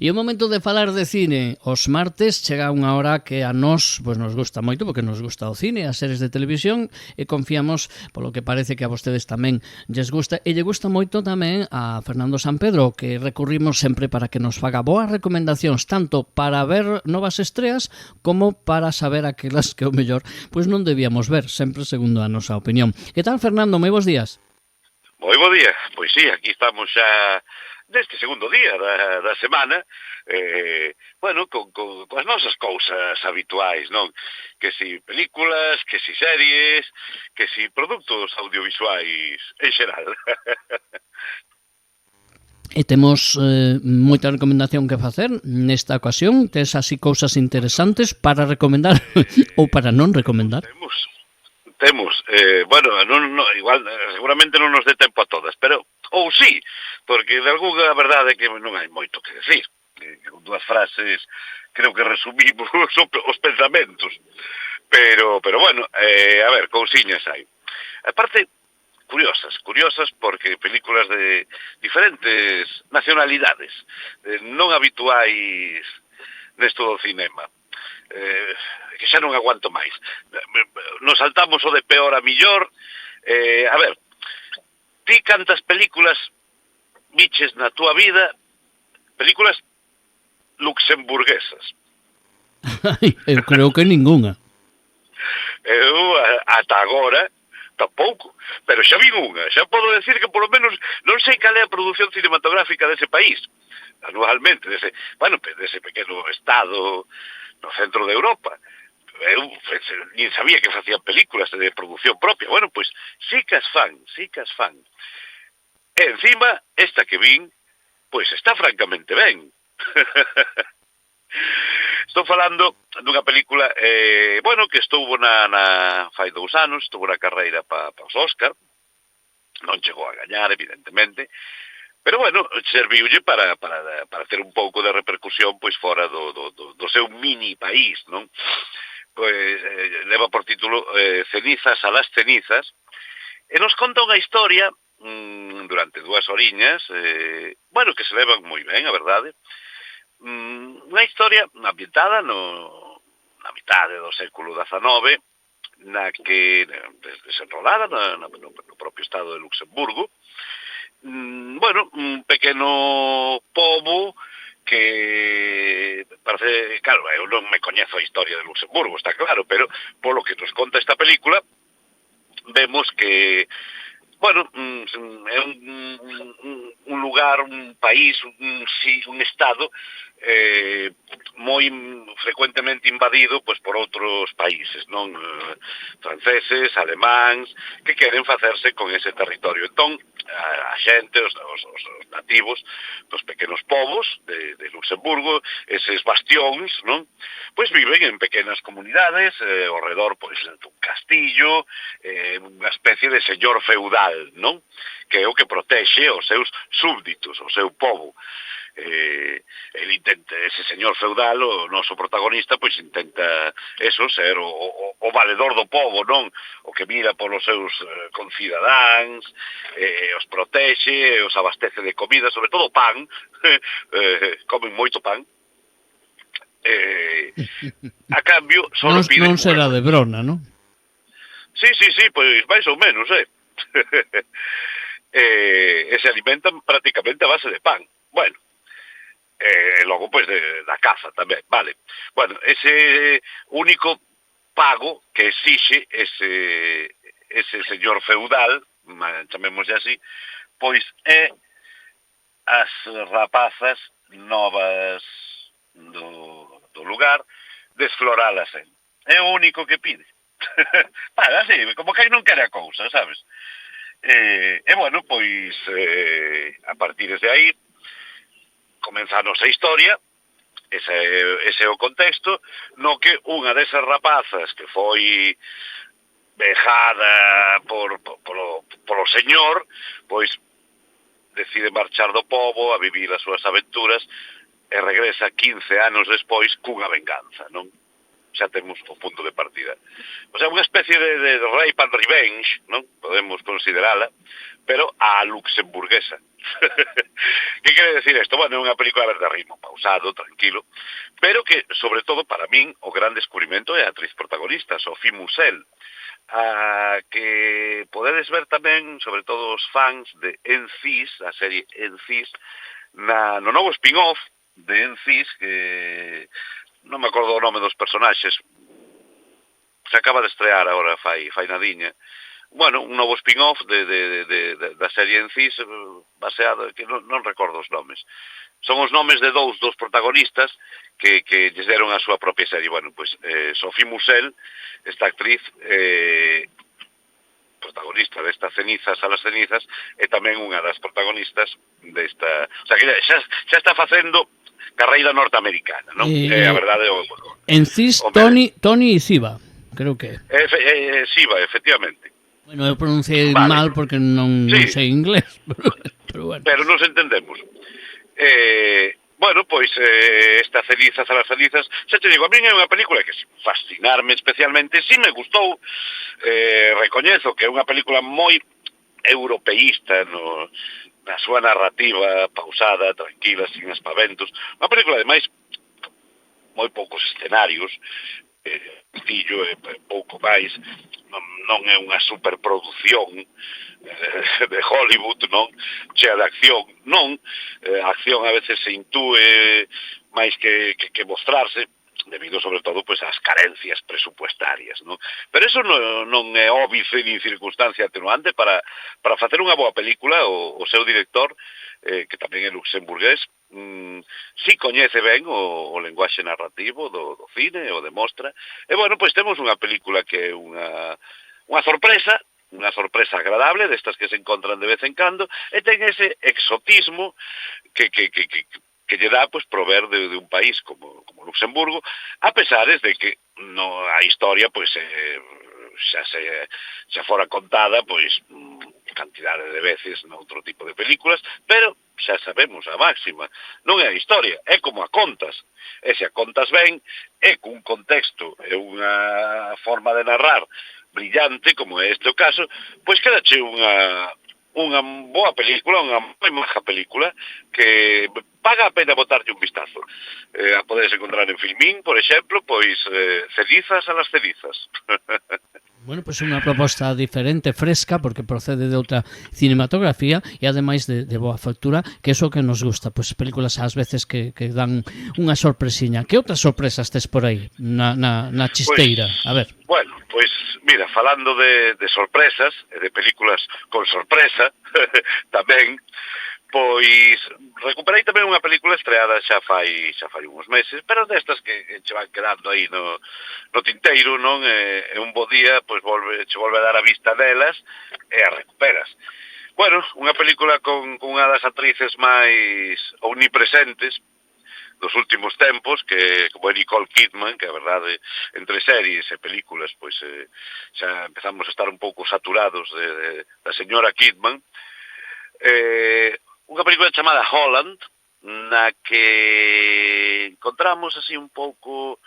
E o momento de falar de cine, os martes chega unha hora que a nós pues, nos gusta moito, porque nos gusta o cine, as series de televisión, e confiamos, polo que parece que a vostedes tamén lles gusta, e lle gusta moito tamén a Fernando Sampedro, que recurrimos sempre para que nos faga boas recomendacións, tanto para ver novas estreas, como para saber aquelas que o mellor pois non debíamos ver, sempre segundo a nosa opinión. Que tal, Fernando? Moi bons días. Moi bo día, pois sí, aquí estamos xa deste segundo día da semana, coas nosas cousas habituais, non? Que si películas, que si series, que si produtos audiovisuais en xeral. E temos moita recomendación que facer nesta ocasión. Tes así cousas interesantes para recomendar ou para non recomendar? Temos, igual seguramente non nos dé tempo a todas, pero ou sí, porque de algunha verdade que non hai moito que decir. Con dúas frases creo que resumimos os pensamentos. Pero bueno, a ver, cousiñas hai. Aparte, curiosas porque películas de diferentes nacionalidades, non habituais nesto do cinema. Que xa non aguanto máis. Nos saltamos o de peor a millor. A ver, ti cantas películas viches na túa vida, películas luxemburguesas? Eu creo que ninguna. Eu ata agora tampouco, pero xa vin unha. Xa podo decir que polo menos non sei cal é a produción cinematográfica dese país anualmente, dese pequeno estado no centro de Europa. Eu nin sabía que facían películas de producción propia. Bueno, pois sí que as fan. E encima, esta que vin, pois está francamente ben. Estou falando dunha película que estuvo fai 2 anos, estuvo na carreira para os Óscar, non chegou a gañar, evidentemente, pero bueno, serviulle para ter un pouco de repercusión pois fora do seu mini país, non? Pois leva por título Cenizas a las cenizas, e nos conta unha historia durante 2 horiñas, que se levan moi ben, a verdade. Unha historia ambientada na mitade do século XIX, na que desenrolada no propio estado de Luxemburgo. Un pequeno pobo que parece, claro, eu non me coñezo a historia de Luxemburgo, está claro, pero polo que nos conta esta película vemos que é un lugar, un país, un estado moi frecuentemente invadido pois por outros países, non? Franceses, alemáns, que queren facerse con ese territorio. Entón, a xente, os nativos dos pequenos povos de Luxemburgo, eses bastións, non? Pois viven en pequenas comunidades, ao redor pois dun castillo, unha especie de señor feudal, non? Que é o que protexe os seus súbditos, o seu povo. Ese señor feudal, o noso protagonista, pois intenta ser o valedor do povo, non? O que mira polos seus concidadáns, os protexe, os abastece de comida, sobre todo pan, comen moito pan. A cambio, solo piden... Non será de brona, non? Sí, pois máis ou menos, e se alimentan prácticamente a base de pan. Bueno, logo, pois, da caza tamén, vale. Bueno, ese único pago que exixe ese señor feudal, chamémoslle así, pois é as rapazas novas do lugar, desfloralas en. É o único que pide. Así, como que non quere a cousa, sabes? Pois, a partir de aí, comeza a nosa historia, ese é o contexto, no que unha desas rapazas que foi vejada polo señor, pois decide marchar do pobo a vivir as súas aventuras e regresa 15 anos despois cunha venganza, non? Xa temos o punto de partida. O sea, unha especie de rape and revenge, non? Podemos considerala, pero a luxemburguesa. Que quere decir isto? Bueno, é unha película de ritmo pausado, tranquilo, pero que, sobre todo, para min, o gran descubrimento é a actriz protagonista, Sophie Mussel, a que podedes ver tamén, sobre todo os fans de Encis, a serie Encis, no novo spin-off de Encis, que non me acordo o nome dos personaxes, se acaba de estrear agora fai nadiña. Bueno, un novo spin-off da serie Encis, baseado, que non recordo os nomes. Son os nomes de dous dos protagonistas que lles deron a súa propia serie. Bueno, pois Sophie Mussel, esta actriz protagonista desta Cenizas a las cenizas, é tamén unha das protagonistas desta... O sea, que xa está facendo carreira norteamericana, non? A verdade... Encis, Toni e Siva, creo que Siva, efectivamente. Bueno, eu pronunciei mal porque non sei inglés, pero bueno. Pero nos entendemos. Bueno, pois esta Cenizas a las cenizas, xa te digo, a mí é unha película que fascinarme especialmente, si me gustou, recoñezo que é unha película moi europeísta na súa narrativa, pausada, tranquila, sin espaventos, unha película ademais moi poucos escenarios, fillo e pouco máis, non é unha superproducción de Hollywood, non? Chea de acción, non. A acción a veces se intúe máis que mostrarse, debido sobre todo pois ás carencias presupuestarias, non? Pero eso non é óbice nin circunstancia atenuante para facer unha boa película. O seu director, que tamén é luxemburgués, si coñece ben o lenguaxe narrativo do cine, o demostra. E bueno, pois temos unha película que é unha sorpresa agradable, destas que se encontran de vez en cando, e ten ese exotismo que lle dá pois prover de un país como Luxemburgo, a pesares de que a historia pois xa fora contada pois cantidade de veces noutro tipo de películas, pero xa sabemos a máxima, non é a historia, é como a contas, e se a contas ben, é cun contexto e unha forma de narrar brillante, como é este o caso, pois quedache unha boa película, unha moi maja película, que paga a pena botarlle un vistazo. A podedes encontrar en Filmín, por exemplo, pois Cenizas a las cenizas. Bueno, pois unha proposta diferente, fresca, porque procede de outra cinematografía e ademais de boa factura, que é o que nos gusta, pois películas ás veces que dan unha sorpresiña. Que outras sorpresas tes por aí na chisteira? A ver. Bueno, pois mira, falando de sorpresas e de películas con sorpresa tamén, pois recuperei tamén unha película estreada xa fai uns meses, pero destas que che van quedando aí no tinteiro, non? E un bo día, pois che volve a dar a vista delas e a recuperas. Bueno, unha película con unha das actrices máis omnipresentes dos últimos tempos, que como é Nicole Kidman, que a verdade, entre series e películas, pois xa empezamos a estar un pouco saturados da señora Kidman. Unha película chamada Holland, na que encontramos así un pouco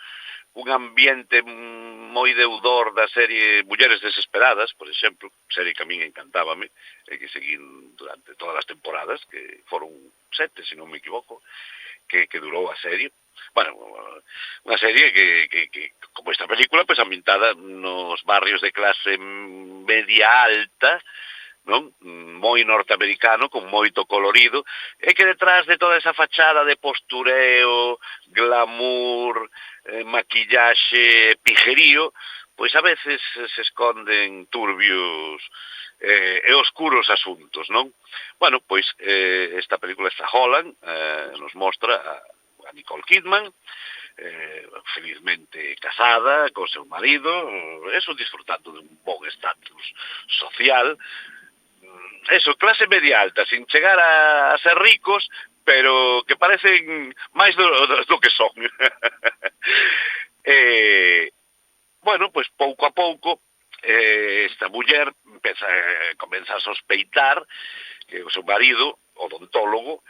un ambiente moi deudor da serie Mulleres Desesperadas, por exemplo, serie que a min encantábame, e que seguín durante todas as temporadas, que foron 7, se non me equivoco, que durou a serie. Bueno, unha serie que como esta película, pues ambientada nos barrios de clase media alta, non? Moi norteamericano, con moito colorido, e que detrás de toda esa fachada de postureo, glamour, maquillaxe, pijerío, pois a veces se esconden turbios e oscuros asuntos, non? Bueno, pois esta película, esta Holland, nos mostra a Nicole Kidman, felizmente casada con seu marido, eso, disfrutando de un bon estatus social, eso, clase media alta, sin chegar a ser ricos, pero que parecen máis do que son. Bueno, pois pouco a pouco esta muller comeza a sospeitar que o seu marido, odontólogo,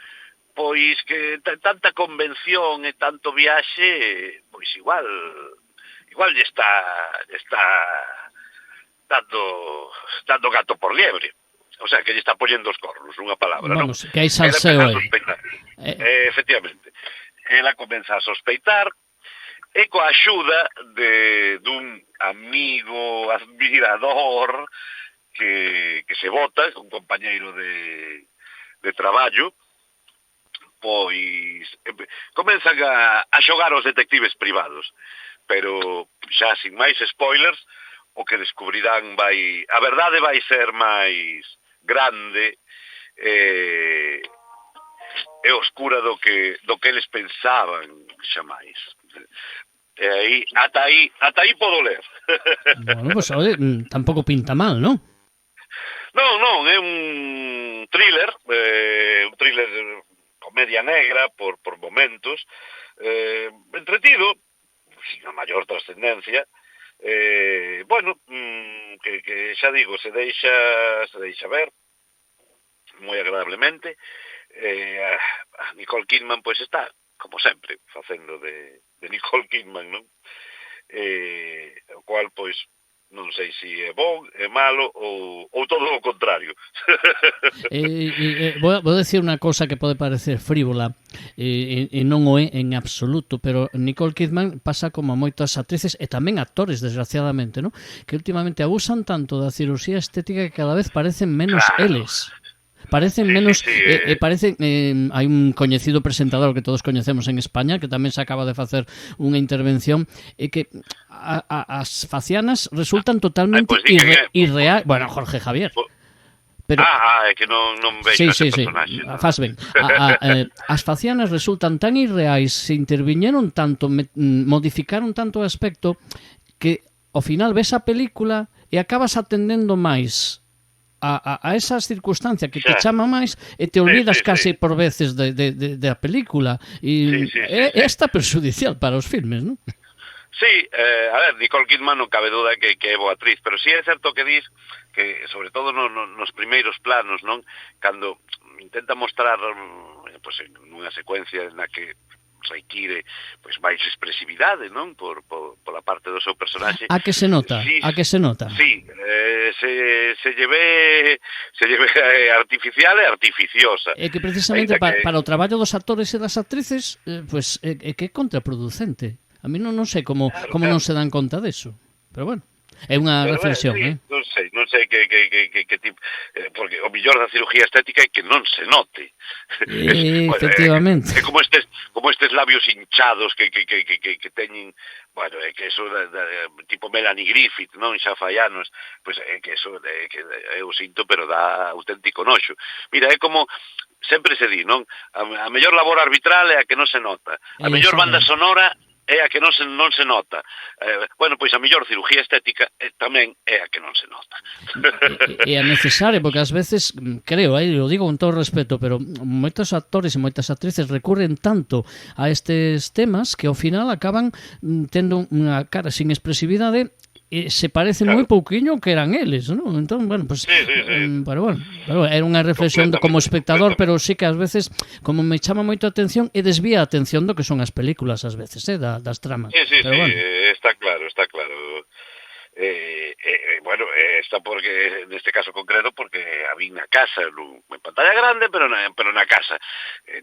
pois que tanta convención e tanto viaxe, pois igual lle está dando gato por liebre. o sea, que lle está poñendo os cornos, unha palabra, Vamos, non? que hai salseo aí. Efectivamente. Ela comeza a sospeitar, e coa axuda dun amigo admirador que se vota, un compañeiro de traballo, pois comenzan a xogar aos detectives privados, pero xa sin máis spoilers, o que descubrirán a verdade vai ser máis grande e oscura do que eles pensaban xa máis. E aí, ata aí podo ler. Bueno, pues oye, tampouco pinta mal, non? Non, é un thriller comedia negra por momentos, entretido, sin a maior trascendencia, bueno, que xa digo, se deixa ver moi agradablemente. A Nicole Kidman pois está, como sempre, facendo de Nicole Kidman, non? O cual, pois, non sei se é bon, é malo ou todo o contrario. Vou decir unha cousa que pode parecer frívola e non o é en absoluto, pero Nicole Kidman pasa como a moitas actrices e tamén actores, desgraciadamente, ¿no? Que últimamente abusan tanto da cirurxía estética que cada vez parecen menos eles. Parecen menos parecen hai un coñecido presentador que todos coñecemos en España que tamén se acaba de facer unha intervención e que as facianas resultan totalmente irreal. Bueno, Jorge Javier. Pero é que non vexo ese personaxe. Faz ben. As facianas resultan tan irreais, se interviñeron tanto, modificaron tanto o aspecto que ao final ves a película e acabas atendendo máis a esas circunstancias que te chama máis e te olvidas case por veces da película e é esta perxudicial para os filmes, non? Sí, a ver, Nicole Kidman non cabe duda que é boa actriz, pero sí é certo que dis que, sobre todo nos primeiros planos, non? Cando intenta mostrar pues, nunha secuencia na que require pois máis expresividade, non? Por a parte do seu personaxe. A que se nota? Sí, a que se nota? Sí, se lleve artificial e artificiosa. É que precisamente para o traballo dos actores e das actrices pues, é que é contraproducente. A mí non sei como non se dan conta deso. Pero bueno, é unha reflexión, sí, non sei que tipo, porque o millor da cirugía estética é que non se note. Efectivamente. É como estes labios hinchados que teñen, bueno, é que eso tipo Melanie Griffith, non, xa fai anos, pois é que eso que eu sinto, pero dá auténtico noxo. Mira, é como sempre se di, non? A mellor labor arbitral é a que non se nota. A mellor banda sonora é a que non se nota. Bueno, pois a mellor cirugía estética tamén é a que non se nota. É necesario, porque ás veces, creo, lo digo con todo respeto, pero moitos actores e moitas actrices recurren tanto a estes temas que ao final acaban tendo unha cara sin expresividade e se parecen moi pouquiño que eran eles, non? Entón, bueno, pues, pero bueno, era unha reflexión como espectador, pero sí que ás veces, como me chama moito a atención, e desvía a atención do que son as películas ás veces, das tramas. Sí, pero bueno. Está claro. Bueno, está porque, neste caso concreto, porque a vi na casa, en pantalla grande, pero na casa,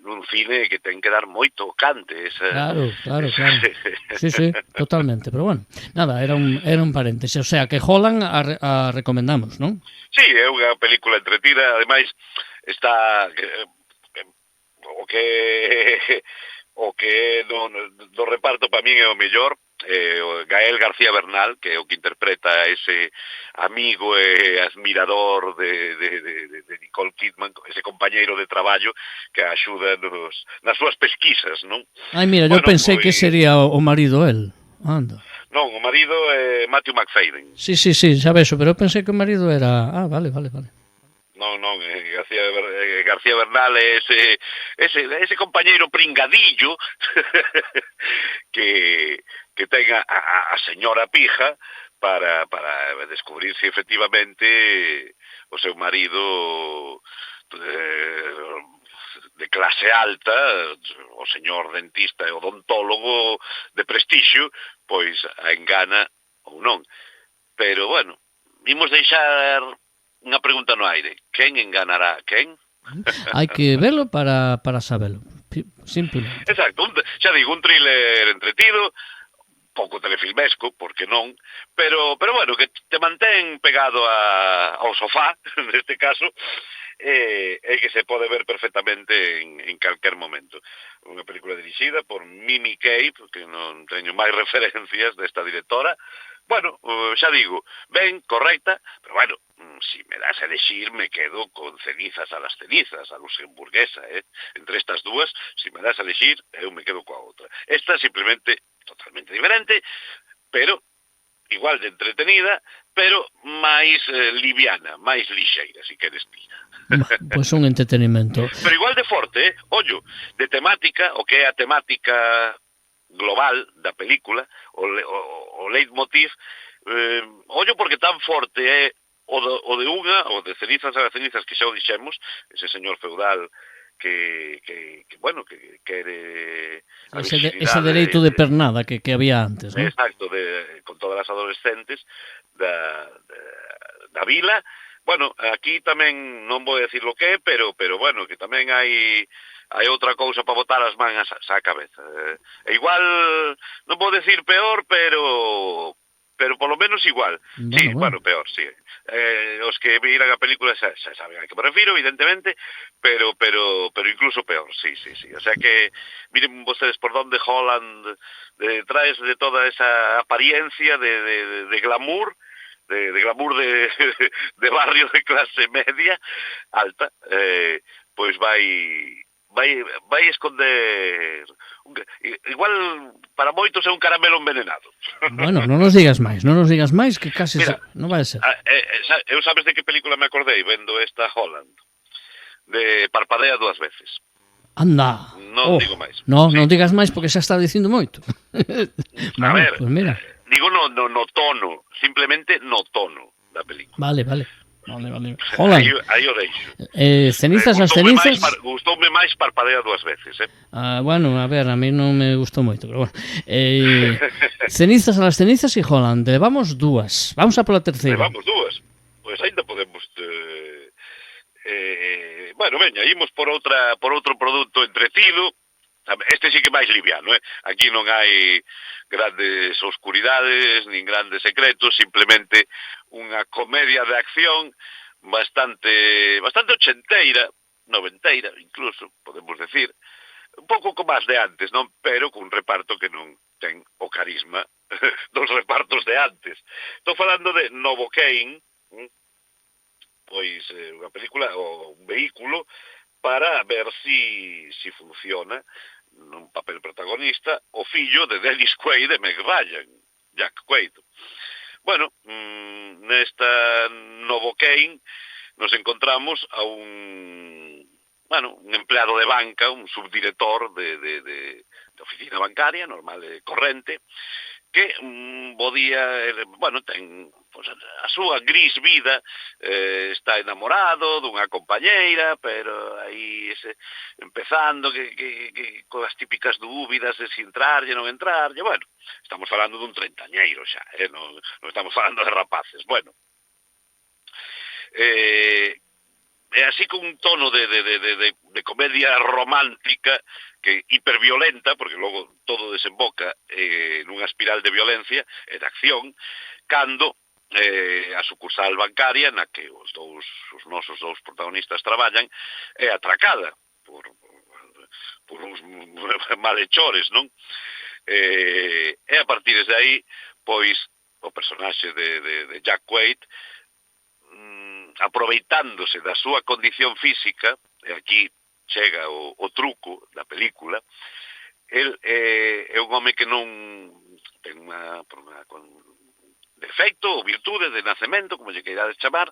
nun cine que ten que dar moito cante. Claro. Sí, totalmente, pero bueno, nada, era un paréntese, o sea, que Holland a recomendamos, non? Sí, é unha película entretida, ademais, está o que do reparto para min é o mellor. Gael García Bernal, que é o que interpreta a ese amigo e admirador de Nicole Kidman, ese compañeiro de traballo que axuda nas súas pesquisas, non? Ai, mira, eu pensei que sería o marido el. Anda. Non, o marido é Matthew McFadden. Sí, xa vexo, pero eu pensei que o marido era... vale. Non, García Bernal é ese compañeiro pringadillo que ten a señora pija para descubrir se efectivamente o seu marido de clase alta, o señor dentista e odontólogo de prestixio, pois a engana ou non. Pero, bueno, vimos deixar unha pregunta no aire. Quen enganará a quen? Hai que velo para sabelo. Simplemente. Exacto, xa digo, un thriller entretido, pouco telefilmesco, porque non, pero bueno, que te mantén pegado ao sofá, neste caso, e que se pode ver perfectamente en calquer momento. Unha película dirixida por Mimi Cape, que non teño máis referencias desta directora. Bueno, xa digo, ben, correcta, pero bueno, si me das a elegir, me quedo con Cenizas a las cenizas, a luxemburguesa, entre estas dúas, si me das a elegir, eu me quedo coa outra. Esta simplemente totalmente diferente, pero igual de entretenida, pero máis liviana, máis lixeira, si queres ti. Pois un entretenimento. Pero igual de forte, ollo, de temática, o que é a temática global da película, o leitmotiv, ollo porque tan forte é o de unha, o de Cenizas a las cenizas, que xa o dixemos, ese señor feudal que bueno, que quere ese dereito de pernada que había antes, ¿no? Exacto, con todas as adolescentes da vila. Bueno, aquí tamén non vou decir lo que é, pero bueno, que tamén hai outra cousa para botar as mangas á cabeza. Igual, non vou decir peor, pero polo menos igual. Bueno, sí, bueno, peor, sí. Os que viran a película xa saben a que me refiro, evidentemente, pero incluso peor, sí. O sea que, miren vostedes por donde Holland detrás de toda esa apariencia de glamour, de glamour de barrio de clase media alta, pois vai esconder igual para moitos é un caramelo envenenado. Bueno, non nos digas máis que casi mira, non vai ser. Eu sabes de que película me acordei vendo esta Holland? De Parpadea dúas veces. Anda. Non digo máis. Non digas máis porque xa está dicindo moito. A ver, pues mira. Digo no tono, simplemente no tono da película. Vale. Hola. Aí o deixo. Cenizas as cenizas. Gustoume máis Parpadea dúas veces, bueno, a ver, a mí non me gustou moito, pero bueno. Cenizas a las cenizas e Holland. Vamos dúas. Vamos a pola terceira. Vamos dúas. Pois ainda podemos bueno, veña, imos por outro produto entretido. Este sí que máis liviano, Aquí non hai grandes oscuridades, nin grandes secretos, simplemente unha comedia de acción bastante ochenteira, noventeira, incluso, podemos decir, un pouco como as de antes, non? Pero cun reparto que non ten o carisma dos repartos de antes. Estou falando de Novocaine, pois unha película ou un vehículo para ver si funciona nun papel protagonista o fillo de Dennis Quaid e Meg Ryan, Jack Quaid. Bueno, nesta Novocaine nos encontramos a un empleado de banca, un subdirector de oficina bancaria, normal e corrente, que bo día, ten a súa gris vida, está enamorado dunha compañeira, pero aí empezando que coas típicas dúbidas de si entrarlle, non entrarlle, bueno, estamos falando dun treintañeiro xa, non estamos falando de rapaces, bueno. É así con un tono de comedia romántica que hiperviolenta, porque logo todo desemboca nunha espiral de violencia e de acción, cando a sucursal bancaria na que os nosos dous protagonistas traballan é atracada por uns malhechores, non? E a partir de aí, pois, o personaxe de Jack Quaid, aproveitándose da súa condición física, e aquí chega o truco da película, el é un home que non ten unha defecto ou virtude de nacemento, como lle queirades chamar,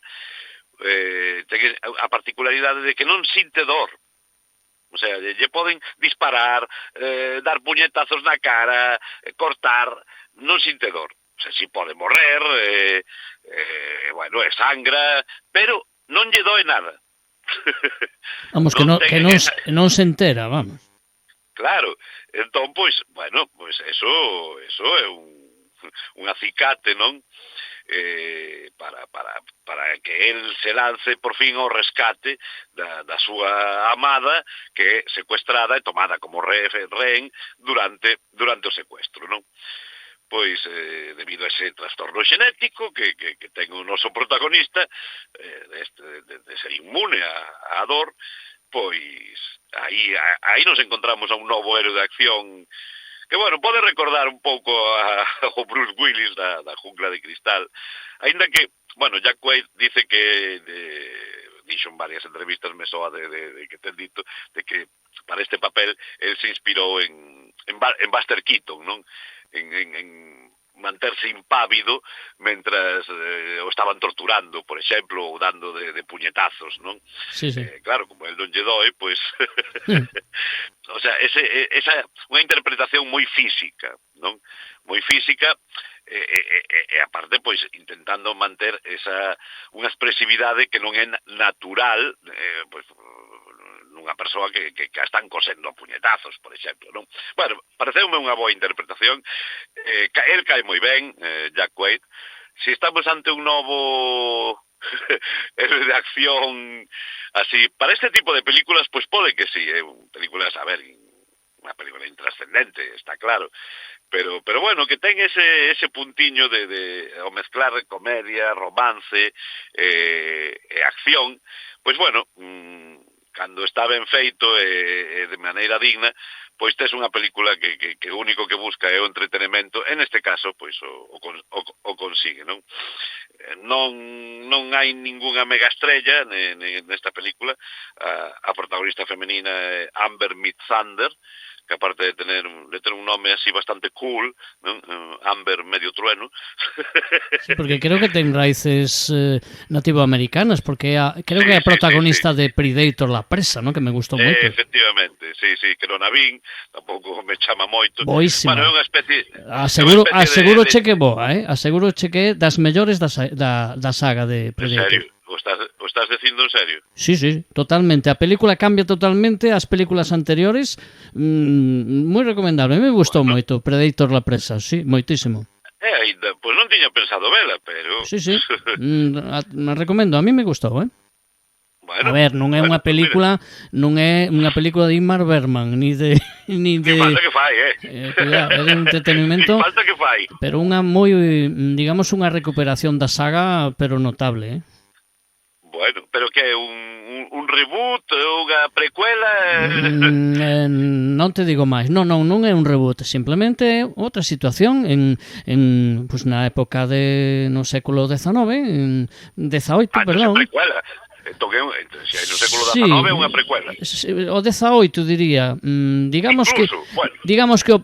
ten a particularidade de que non sinte dor. O sea, lle poden disparar, dar puñetazos na cara, cortar, non sinte dor. O sea, si pode morrer, bueno, sangra, pero non lle doe nada. Vamos, que non se entera, vamos. Claro, entón, pois, bueno, pois eso é un acicate, non? para que el se lance por fin ao rescate da súa amada, que é secuestrada e tomada como rehén durante o secuestro, non? Pois, debido a ese trastorno xenético que ten o noso protagonista, de ser inmune á dor, pois aí nos encontramos a un novo héroe de acción que, bueno, pode recordar un pouco ao Bruce Willis da Jungla de Cristal, aínda que, bueno, Jack Quaid dice que dixo en varias entrevistas, me soa de que ten dito, de que para este papel el se inspirou en Buster Keaton, non? En manterse impávido mentras o estaban torturando, por exemplo, ou dando de puñetazos, non? Sí, sí. Claro, como el non lle doi, pois... o sea, esa unha interpretación moi física, non? Moi física, e aparte, pois, intentando manter unha expresividade que non é natural, pois, nunha persoa que a están cosendo a puñetazos, por exemplo, non? Bueno, pareceume unha boa interpretación, el cae moi ben, Jack Quaid. Si estamos ante un novo héroe de acción así, para este tipo de películas, pois pode que sí, películas, a ver, unha película intrascendente, está claro, pero bueno, que ten ese puntiño de ao mezclar comedia, romance e acción, pois bueno, cando está ben feito e de maneira digna, pois tes unha película que o único que busca é o entretenimento, en este caso, pois o consigue, non? Non hai ningunha mega estrella nesta película. A protagonista femenina é Amber Midthunder, que aparte de ter un nome así bastante cool, non? Amber medio trueno. Sí, porque creo que ten raíces nativoamericanas, porque creo que é a protagonista de Predator, La Presa, ¿no? Que me gustou moito. Efectivamente, sí, que non a vin, tampouco me chama moito. Boísima. Bueno, é unha especie... Aseguro che que boa, aseguro che que é das mellores da saga de Predator. En serio? O estás dicindo en serio? Sí, totalmente. A película cambia totalmente as películas anteriores. Moi recomendable. Me gustou moito Predator, La Presa, sí, moitísimo. Ainda, pois non tiña pensado vela, pero... Sí. Me recomendo, a mí me gustou, Bueno, a ver, non é unha película, non é unha película de Ingmar Bergman, ni de falta que fai, cuidado, é de entretenimento. Falta que fai. Pero unha moi, digamos, unha recuperación da saga, pero notable, Bueno, pero que é un reboot, unha precuela? Non te digo máis. Non é un reboot, simplemente outra situación pues na época no século XIX, en 18, perdón. É precuela. Entón, se hai no século XIX é unha precuela. O 18, diría. Digamos incluso, digamos que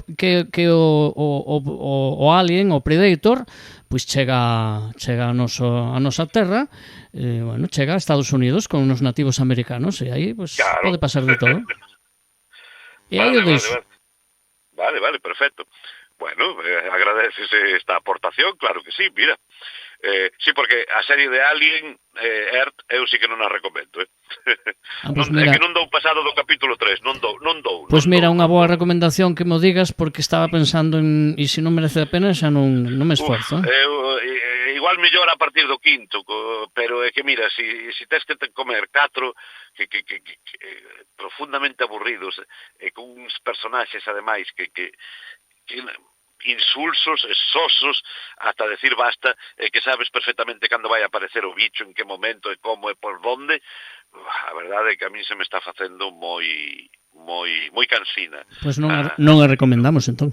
o Alien, o Predator, pois chega a nosa terra, bueno, chega a Estados Unidos con unos nativos americanos e aí pues, claro, pode pasar de todo. E aí o deixo. Vale, perfecto. Bueno, agradeces esta aportación, claro que sí, mira. Sí, porque a serie de Alien, Earth, eu sí que non a recomendo, pues mira, é que non dou pasado do capítulo 3, non dou. Pois mira, unha boa recomendación que mo digas, porque estaba pensando en, e se non merece a pena, xa non me esforzo. Igual mellor a partir do quinto, pero é que mira, si tes que comer 4 que profundamente aburridos, e con uns personaxes ademais que insulsos, sosos, ata decir basta, que sabes perfectamente cando vai aparecer o bicho, en que momento, e como, e por donde. A verdade é que a mí se me está facendo moi cansina. Pois non a recomendamos, entón.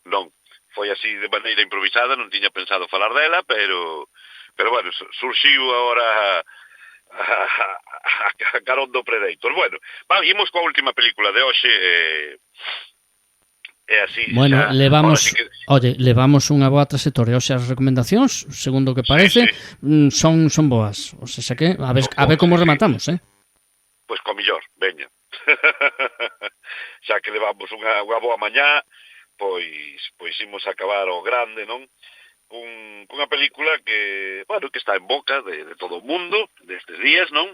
Non, foi así de maneira improvisada, non tiña pensado falar dela, pero bueno, surxiu agora a carón do Predator. Bueno, imos coa última película de hoxe, é así. Bueno, levamos unha boa trayectoria, o sea, as recomendacións, segundo o que parece, son boas. O sea, que a ver como rematamos, Pois co millor, veña. Xa que levamos unha boa mañá, pois imos acabar o grande, non? Cunha película que, bueno, que está en boca de todo o mundo destes días, non?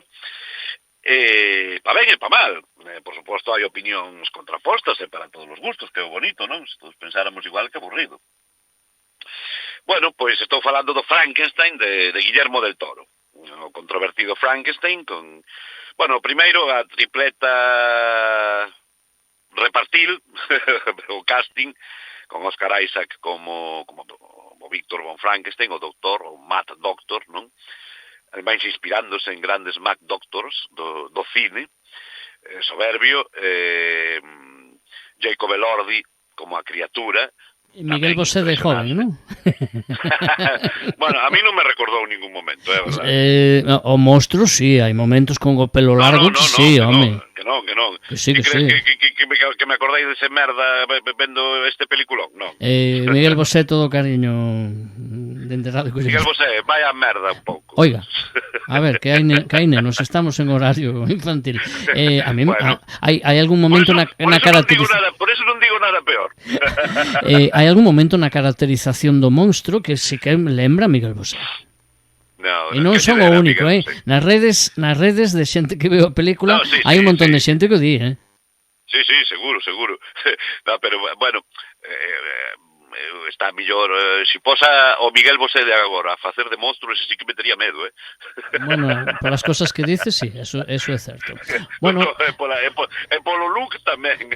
Pa ben e pa mal. Por suposto, hai opinións contrapostas para todos os gustos, que é o bonito, non? Se todos pensáramos igual, que aburrido. Bueno, pois estou falando do Frankenstein de Guillermo del Toro. O controvertido Frankenstein con... Bueno, primeiro a tripleta repartil, o casting, con Oscar Isaac como Víctor von Frankenstein, o doctor, o Mad Doctor, non? Ademais inspirándose en grandes Mad Doctors do cine, Soberbio, Jacob Elordi como a criatura. E Miguel Bosé de joven, non? Bueno, a mí non me recordou en ningún momento, é verdade. O monstro, sí, hai momentos con o pelo largo que sí, home. Que non. Que sí, que sí. Que me acordei de ese merda vendo este peliculón, non. Miguel Bosé, todo cariño dende Radio Coruña. Miguel Bosé, vaya merda un pouco. Oiga, a ver, que hai nenos, estamos en horario infantil. A mí, bueno, hai algún momento na caracterización... Por eso non digo nada peor. Hai algún momento na caracterización do monstro que sí que lembra a Miguel Bosé. No, e non son o único, nas redes de xente que veo a película, hai un montón de xente que o di, Sí, seguro. No, pero, bueno, está mellor, se posa o Miguel Bosé de agora a facer de monstro, ese sí que me tería medo, Bueno, por as cosas que dices, sí, eso é certo. Bueno, e polo look tamén.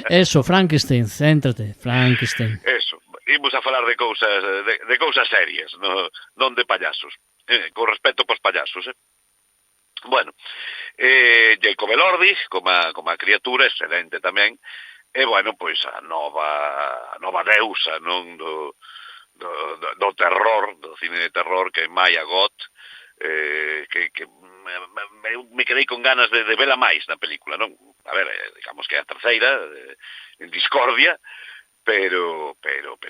Eso, Frankenstein, céntrate, Frankenstein. Eso, imos a falar de cousas serias, non de payasos. Con respeto pos payasos, Bueno, Jacob Elordi, como a criatura, excelente tamén. E, bueno, pois a nova deusa, non, do terror, do cine de terror, que é Maya Goth, que me quedei con ganas de vela máis na película, non? A ver, digamos que é a terceira, en Discordia, pero,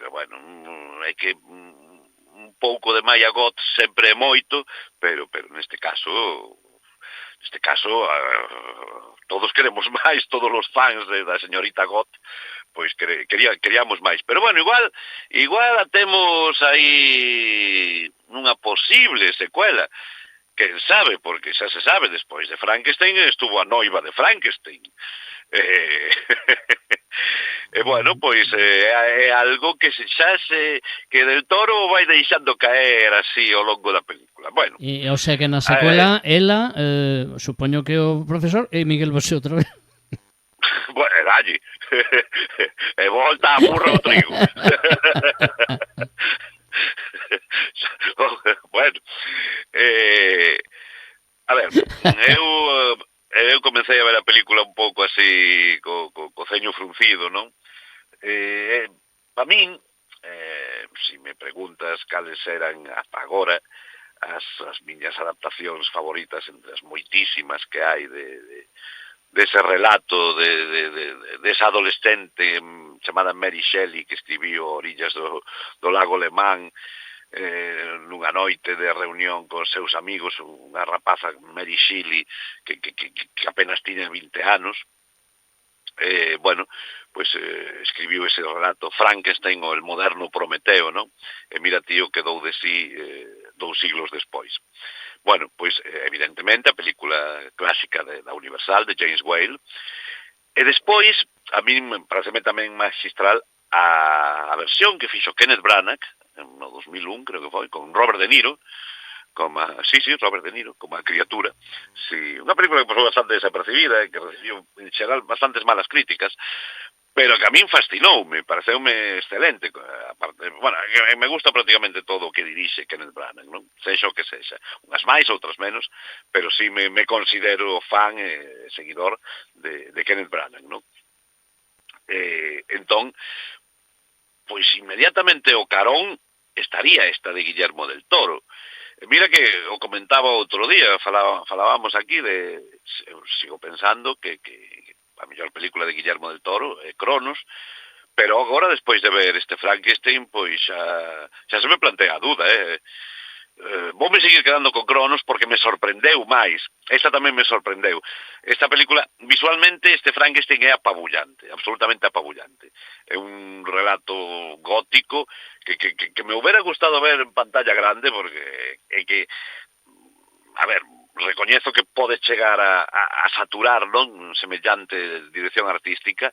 bueno, é que un pouco de Maya Goth sempre é moito, pero neste caso todos queremos máis, todos os fans da señorita Goth, pois queríamos máis. Pero bueno, igual temos aí unha posible secuela, quen sabe, porque xa se sabe, despois de Frankenstein estuvo a noiva de Frankenstein. E bueno, pois é algo que que Del Toro vai deixando caer así ao longo da película. Bueno, e o sea que na secuela ela, supoño que o profesor e Miguel Bosé outra vez. Bueno, dalle. E volta a burro o trigo. Bueno, a ver, eu comecei a ver a película un pouco así co ceño fruncido, non? Para min, se me preguntas cales eran ata agora as miñas adaptacións favoritas entre as moitísimas que hai dese relato de esa adolescente chamada Mary Shelley que escribiu Orillas do Lago Lemán nunha noite de reunión con seus amigos, unha rapaza Mary Shelley que apenas tiña 20 anos. Bueno, pois escribiu ese relato Frankenstein ou el moderno Prometeo, non? E mira, tío, quedou de sí 2 siglos despois. Bueno, pois evidentemente a película clásica da Universal de James Whale. E despois, a mí me pareceme tamén magistral a versión que fixo Kenneth Branagh no 2001, creo que foi, con Robert De Niro, Robert De Niro, como a criatura. Sí, unha película que pasou bastante desapercibida e que recibiu, en xeral, bastantes malas críticas, pero que a min fascinoume, pareceume excelente. Aparte, bueno, me gusta prácticamente todo o que dirixe Kenneth Branagh, non? Sexa o que sexa. Unhas máis, outras menos, pero sí me considero fan e seguidor de Kenneth Branagh, non? Entón, pois inmediatamente o carón estaría esta de Guillermo del Toro. Mira que o comentaba outro día, falábamos aquí sigo pensando que a mellor película de Guillermo del Toro é Cronos, pero agora, despois de ver este Frankenstein, pois xa se me plantea a duda, Voume seguir quedando con Cronos porque me sorprendeu máis. Esta tamén me sorprendeu. Esta película, visualmente, este Frankenstein é apabullante, absolutamente apabullante. É un relato gótico que me hubiera gustado ver en pantalla grande porque é que, a ver, recoñezo que pode chegar a saturar, non, semellante dirección artística,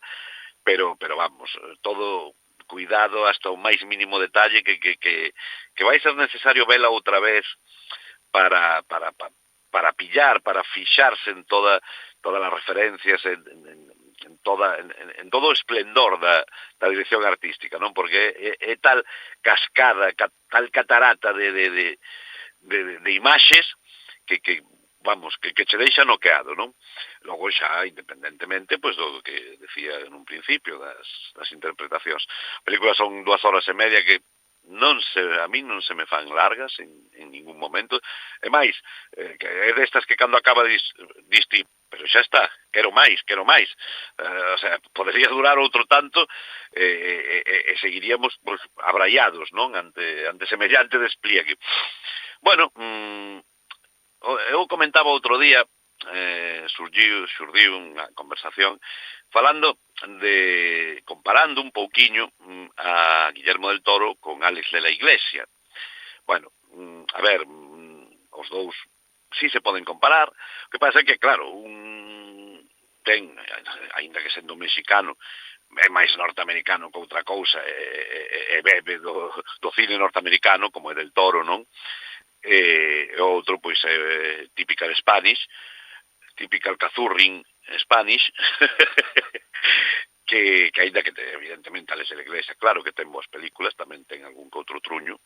pero vamos, todo cuidado hasta o máis mínimo detalle que vai ser necesario vela outra vez para pillar, para fixarse en todas as referencias, en todo o esplendor da dirección artística, non? Porque é tal cascada, tal catarata de imaxes que vamos, que che deixa noqueado, non? Logo xa, independentemente, pois do que decía en un principio das interpretacións. A película son 2 horas e media que a mí non se me fan largas en ningún momento. E máis, que é destas que cando acaba diste, pero xa está, quero máis. O sea, podería durar outro tanto e seguiríamos pues, abraiados, non? Ante semellante despliegue. Bueno, eu comentaba outro día, surdiu unha conversación falando comparando un pouquiño a Guillermo del Toro con Alex de la Iglesia. Bueno, a ver, os dous sí se poden comparar, o que pasa é que, claro, un ten, aínda que sendo mexicano, é máis norteamericano que outra cousa, e bebe do cine norteamericano, como é del Toro, non? E o outro, pois, é typical Spanish, typical Cazurring Spanish, que aínda que evidentemente Alex de la Iglesia, claro que ten boas películas, tamén ten algún que outro truño,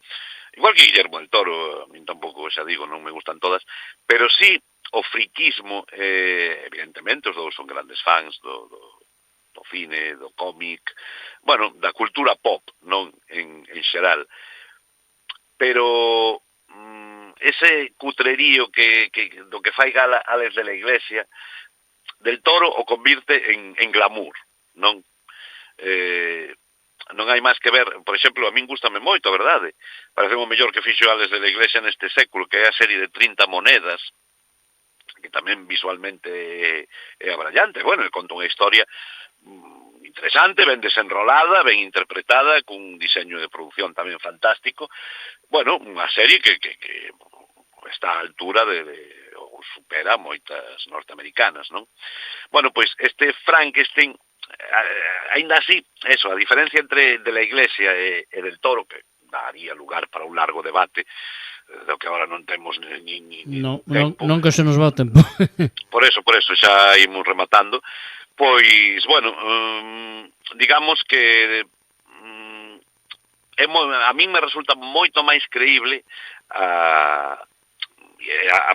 igual que Guillermo del Toro, a min tampouco, xa digo, non me gustan todas, pero sí o friquismo, evidentemente os dous son grandes fans do cine, do cómic, bueno, da cultura pop, non en xeral, pero ese cutrerío do que fai gala Alex de la Iglesia, del Toro o convirte en glamour, non? Non hai máis que ver, por exemplo, a min gustame moito, a verdade, parece o mellor que fixo Alex de la Iglesia neste século, que é a serie de 30 monedas, que tamén visualmente é abrallante, bueno, e conta unha historia interesante, ben desenrolada, ben interpretada, cun diseño de produción tamén fantástico, bueno, unha serie que está á altura ou supera moitas norteamericanas, non? Bueno, pois este Frankenstein, aínda así, eso, a diferencia entre de la Iglesia e del Toro, que daría lugar para un largo debate, do que agora non temos ni tempo. Non que se nos va o tempo. Por eso, xa imos rematando. Pois, bueno, digamos que a min me resulta moito máis creíble a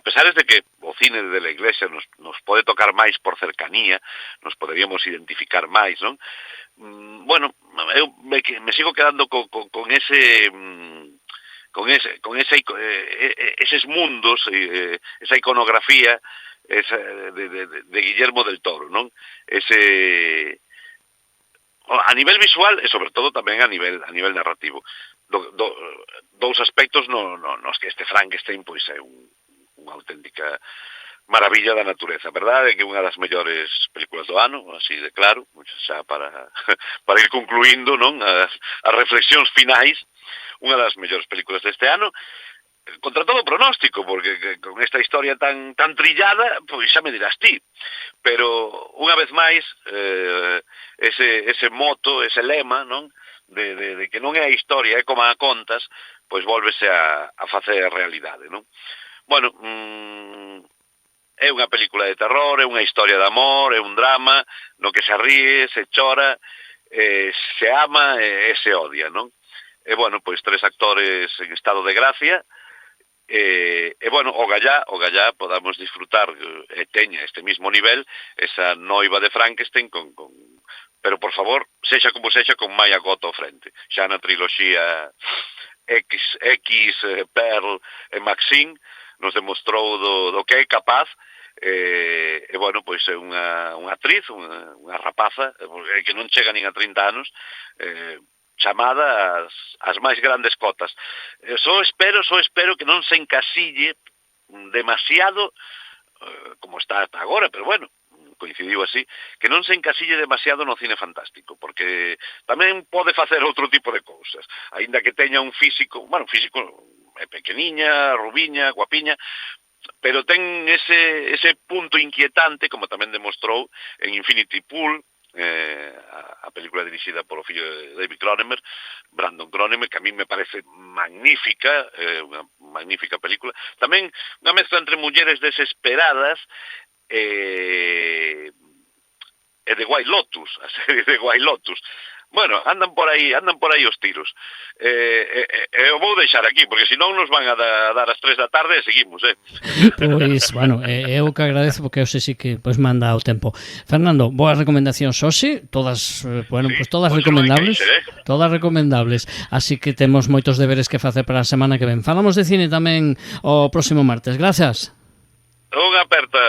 pesar de que o cine de la Iglesia nos pode tocar máis por cercanía, nos poderíamos identificar máis, non? Bueno, eu me sigo quedando con eses mundos, esa iconografía de Guillermo del Toro, non? A nivel visual e sobre todo tamén a nivel narrativo. Dous aspectos nos que este Frankenstein pois é unha auténtica maravilla da natureza, verdade? Que é unha das mellores películas do ano, así de claro, xa para ir concluindo, non? As reflexións finais, unha das mellores películas deste ano, contra todo pronóstico, porque con esta historia tan trillada, pois xa me dirás ti, pero unha vez máis ese moto, ese lema, non? De que non é a historia, é como a contas, pois volvese a facer realidade, non? Bueno, é unha película de terror, é unha historia de amor, é un drama no que se ríe, se chora, se ama e se odia, non? E, bueno, pois 3 actores en estado de gracia, e bueno, o gallá podamos disfrutar e teña este mismo nivel esa noiva de Frankenstein pero por favor, sexa como sexa con Maya Goth ao frente, xa na triloxía X, Pearl e Maxine nos demostrou do que é capaz e bueno, pois é unha actriz, unha rapaza que non chega nin a 30 anos chamada as máis grandes cotas. Só espero que non se encasille demasiado como está ata agora, pero bueno, coincidiu así, que non se encasille demasiado no cine fantástico, porque tamén pode facer outro tipo de cousas, aínda que teña un físico, é pequeniña, rubiña, guapiña, pero ten ese punto inquietante, como tamén demostrou en Infinity Pool, a película dirixida polo fillo de David Cronenberg, Brandon Cronenberg, que a mí me parece magnífica, unha magnífica película. Tamén unha mezcla entre mulleres desesperadas e The White Lotus, a serie de White Lotus. Bueno, andan por aí os tiros. Eu vou deixar aquí, porque senón nos van a dar as 3 da tarde e seguimos, Pois, bueno, eu que agradezo, porque eu sei sí que pois manda o tempo. Fernando, boas recomendacións hoxe, todas, bueno, sí, pois todas recomendables, todas recomendables, así que temos moitos deberes que facer para a semana que ven. Falamos de cine tamén o próximo martes. Gracias. Unha aperta.